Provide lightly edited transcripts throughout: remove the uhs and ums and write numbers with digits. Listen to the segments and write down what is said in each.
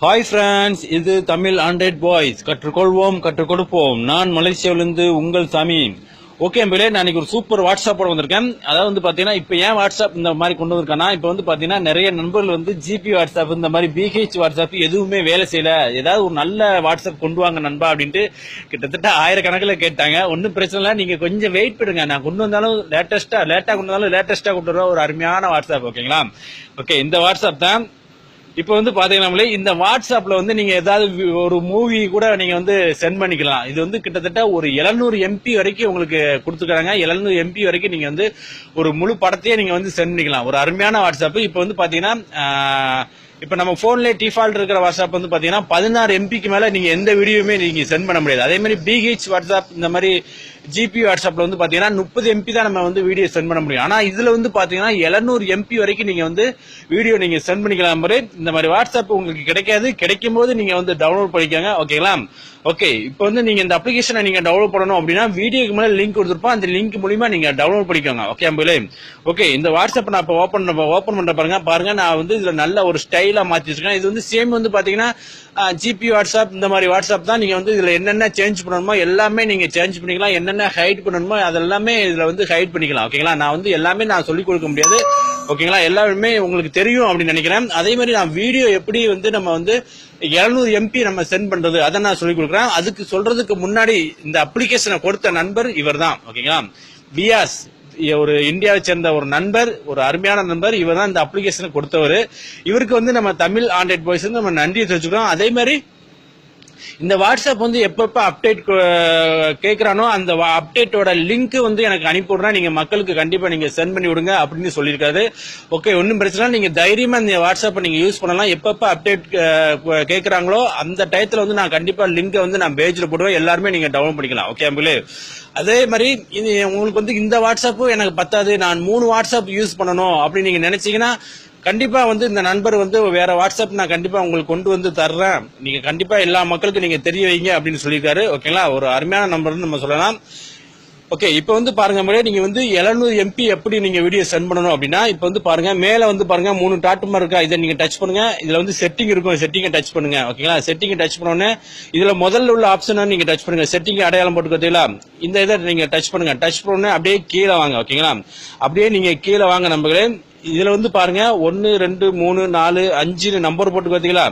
Hi friends, இது Tamil Android boys. கற்றுக்கொள்வோம், கற்றுக் கொடுப்போம். நான் மலேசியாவிலிருந்து உங்கள் சாமி. ஓகே அம்பிலே, நான் இன்னைக்கு ஒரு சூப்பர் வாட்ஸ்அப்போட வந்திருக்கேன். அதாவது வந்து பாத்தீங்கன்னா, இப்ப ஏன் வாட்ஸ்அப் இந்த மாதிரி கொண்டு வந்திருக்கேன்னா, இப்ப வந்து பாத்தீங்கன்னா நிறைய நண்பர்கள் வந்து ஜிபி வாட்ஸ்அப் இந்த மாதிரி பிஹெச் வாட்ஸ்அப் எதுவுமே வேலை செய்யல, ஏதாவது ஒரு நல்ல வாட்ஸ்அப் கொண்டு வாங்க நண்பா அப்படின்ட்டு கிட்டத்தட்ட ஆயிரக்கணக்கில் கேட்டாங்க. ஒன்னும் பிரச்சனை இல்லை, நீங்க கொஞ்சம் வெயிட் பண்ணுங்க. நான் கொண்டு வந்தாலும் லேட்டா கொண்டு வந்தாலும் லேட்டஸ்டா கொண்டு வர ஒரு அருமையான வாட்ஸ்அப். ஓகேங்களா? ஓகே, இந்த வாட்ஸ்அப் தான். இப்ப வந்து பாத்தீங்கன்னா, இந்த வாட்ஸ்அப்ல வந்து நீங்க ஏதாவது ஒரு மூவி கூட நீங்க வந்து சென்ட் பண்ணிக்கலாம். இது வந்து கிட்டத்தட்ட ஒரு 700 MP வரைக்கும் உங்களுக்கு கொடுத்துருக்காங்க. 700 MP வரைக்கும் நீங்க வந்து ஒரு முழு படத்தையே நீங்க வந்து சென்ட் பண்ணிக்கலாம். ஒரு அருமையான வாட்ஸ்அப். இப்ப வந்து பாத்தீங்கன்னா, இப்ப நம்ம போன்ல டிஃபால்ட் இருக்கிற வாட்ஸ்அப் வந்து பாத்தீங்கன்னா 16 MPக்கு மேல நீங்க எந்த வீடியோவுமே நீங்க சென்ட் பண்ண முடியாது. அதே மாதிரி பிஹெச் வாட்ஸ்அப் இந்த மாதிரி ஜிபி வாட்ஸ்அப்ல வந்து பாத்தீங்கன்னா 30 MP தான் நம்ம வந்து வீடியோ சென்ட் பண்ண முடியும். ஆனா இதுல வந்து பாத்தீங்கன்னா 700 MP வரைக்கும் நீங்க வந்து வீடியோ நீங்க சென்ட் பண்ணிக்கலாம். இந்த மாதிரி வாட்ஸ்அப் உங்களுக்கு கிடைக்காது. கிடைக்கும் போது நீங்க வந்து டவுன்லோட் பண்ணிக்கோங்க. ஓகேங்களா? ஓகே, இப்போ வந்து நீங்க இந்த அப்ளிகேஷனை நீங்க டவுன்லோட் பண்ணணும் அப்படின்னா வீடியோக்கு மேல லிங்க் கொடுத்துருப்போம். அந்த லிங்க் மூலியமா நீங்க டவுன்லோட் பண்ணிக்கோங்க. ஓகே அம்பிலே. ஓகே, இந்த வாட்ஸ்அப் நான் இப்போ ஓபன் பண்ற பாருங்க. நான் வந்து இதுல நல்ல ஒரு ஸ்டைலா மாத்தி வச்சிருக்கேன். இது வந்து சேம் வந்து பாத்தீங்கன்னா ஜிபி வாட்ஸ்அப் இந்த மாதிரி வாட்ஸ்அப் தான். நீங்க வந்து இதுல என்னென்ன சேஞ்ச் பண்ணணுமோ எல்லாமே நீங்க சேஞ்ச் பண்ணிக்கலாம். என்னென்ன ஹைட் பண்ணணுமோ அதெல்லாமே இதுல வந்து ஹைட் பண்ணிக்கலாம். ஓகேங்களா? நான் வந்து எல்லாமே நான் சொல்லிக் கொடுக்க முடியாது. ஓகேங்களா? எல்லாருமே உங்களுக்கு தெரியும் அப்படின்னு நினைக்கிறேன். அதே மாதிரி நான் வீடியோ எப்படி வந்து நம்ம வந்து 700 MP நம்ம சென்ட் பண்றது அதை நான் சொல்லிக் கொடுக்குறேன். அதுக்கு சொல்றதுக்கு முன்னாடி இந்த அப்ளிகேஷனை கொடுத்த நண்பர் இவர் தான். ஓகேங்களா? பியாஸ், ஒரு இந்தியாவை சேர்ந்த ஒரு நண்பர், ஒரு அருமையான நண்பர். இவர் தான் இந்த அப்ளிகேஷனை கொடுத்தவர். இவருக்கு வந்து நம்ம தமிழ் ஆண்ட்ராய்ட் பாய்ஸ் நம்ம நன்றியை தெரிவிச்சுக்கிறோம். அதே மாதிரி இந்த வாட்ஸ்அப் வந்து எப்பப்ப அப்டேட் கேட்கிறானோ அந்த அப்டேட்டோட லிங்க் வந்து எனக்கு அனுப்பிவிடுறா, நீங்க மக்களுக்கு கண்டிப்பா நீங்க சென்ட் பண்ணி விடுங்க அப்படின்னு சொல்லியிருக்காரு. ஓகே, ஒன்னும் பிரச்சனை. நீங்க தைரியமா இந்த வாட்ஸ்அப்பை நீங்க யூஸ் பண்ணலாம். எப்பப்ப அப்டேட் கேட்கறாங்களோ அந்த டயத்துல வந்து நான் கண்டிப்பா லிங்கை வந்து நான் பேஜ்ல போடுவேன். எல்லாருமே நீங்க டவுன்லோட் பண்ணிக்கலாம். ஓகே அம்பிலே. அதே மாதிரி உங்களுக்கு வந்து இந்த வாட்ஸ்அப்பும் எனக்கு பத்தாது, நான் 3 வாட்ஸ்அப் யூஸ் பண்ணணும் அப்படின்னு நீங்க நினைச்சீங்கன்னா கண்டிப்பா வந்து இந்த நண்பர் வந்து வேற வாட்ஸ்அப் நான் கண்டிப்பா உங்களுக்கு கொண்டு வந்து தர்றேன், நீங்க கண்டிப்பா எல்லா மக்களுக்கும் நீங்க தெரிய வைங்க அப்படின்னு சொல்லியிருக்காரு. ஓகேங்களா? ஒரு அருமையான நம்பர்னு நம்ம சொல்லலாம். ஓகே, இப்ப வந்து பாருங்க, நீங்க வந்து 700 MP எப்படி நீங்க வீடியோ சென்ட் பண்ணணும் அப்படின்னா, இப்ப வந்து பாருங்க, மேல வந்து பாருங்க 3 டாட் மார்க் இருக்கா, இதை நீங்க டச் பண்ணுங்க. இதுல வந்து செட்டிங் இருக்கும், செட்டிங்கை டச் பண்ணுங்க. ஓகேங்களா? செட்டிங்கை டச் பண்ணோன்னு இதுல முதல்ல உள்ள ஆப்ஷனை நீங்க டச் பண்ணுங்க. செட்டிங் அடையாளம் போட்டு பார்த்தீங்களா, இந்த இதை நீங்க டச் பண்ணுங்க. டச் பண்ணோன்னு அப்படியே கீழே வாங்க. ஓகேங்களா? அப்படியே நீங்க கீழே வாங்க நம்பர்களே. இதுல வந்து பாருங்க 1 2 3 4 5 நம்பர் போட்டு பாத்தீங்களா,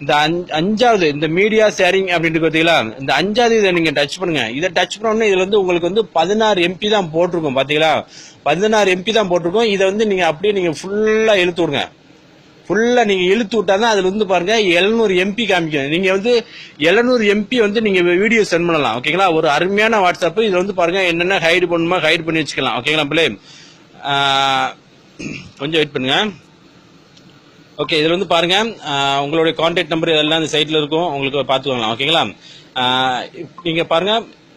இந்த 5வது இந்த மீடியா ஷேரிங் அப்படின்னு பாத்தீங்களா, இந்த 5வது இதை நீங்க டச் பண்ணுங்க. இதை டச் பண்ணோன்னு இதுல வந்து உங்களுக்கு வந்து 16 MP தான் போட்டிருக்கும். பாத்தீங்களா? 16 MP தான் போட்டிருக்கும். இதை வந்து நீங்க அப்படியே நீங்க ஃபுல்லா இழுத்து விடுங்க. ஃபுல்லா நீங்க இழுத்து விட்டாதான் அதுல வந்து பாருங்க 700 MP காமிக்கும். நீங்க வந்து 700 MP வந்து நீங்க வீடியோ சென்ட் பண்ணலாம். ஓகேங்களா? ஒரு அருமையான வாட்ஸ்அப். இதுல வந்து பாருங்க என்னென்ன ஹைட் பண்ணுமோ ஹைட் பண்ணி வச்சுக்கலாம். ஓகேங்களா பிள்ளை? கொஞ்சம் வெயிட் பண்ணுங்க. ஓகே, இதுல வந்து பாருங்க உங்களுடைய கான்டாக்ட் நம்பர் இதெல்லாம் இந்த சைட்ல இருக்கும், உங்களுக்கு பாத்துக்கலாம். ஓகேங்களா? நீங்க பாருங்க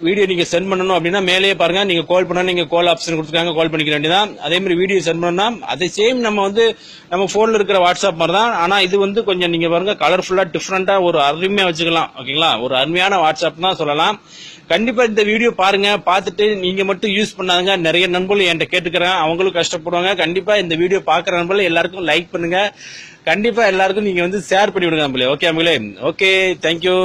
வீடியோ நீங்க சென்ட் பண்ணணும் அப்படின்னா மேலேயே பாருங்க, நீங்க கால் பண்ணா நீங்க கால் ஆப்ஷன் கொடுத்துருக்காங்க, கால் பண்ணிக்க வேண்டியதான். அதே மாதிரி வீடியோ சென்ட் பண்ணா அதே சேம் நம்ம வந்து நம்ம போன்ல இருக்கிற வாட்ஸ்அப் மாதிரி தான். ஆனா இது வந்து கொஞ்சம் நீங்க பாருங்க கலர்ஃபுல்லா டிஃப்ரெண்டா ஒரு அருமையா வச்சுக்கலாம். ஓகேங்களா? ஒரு அருமையான வாட்ஸ்அப் தான் சொல்லலாம். கண்டிப்பா இந்த வீடியோ பாருங்க, பார்த்துட்டு நீங்க மட்டும் யூஸ் பண்ணாங்க. நிறைய நண்பர்கள் என்கிட்ட கேட்டுக்கிறேன், அவங்களும் கஷ்டப்படுவாங்க. கண்டிப்பா இந்த வீடியோ பாக்குற நண்பர்கள் எல்லாருக்கும் லைக் பண்ணுங்க. கண்டிப்பா எல்லாருக்கும் நீங்க வந்து ஷேர் பண்ணி விடுங்க நம்மளே. ஓகே நம்மளே. Okay, thank you.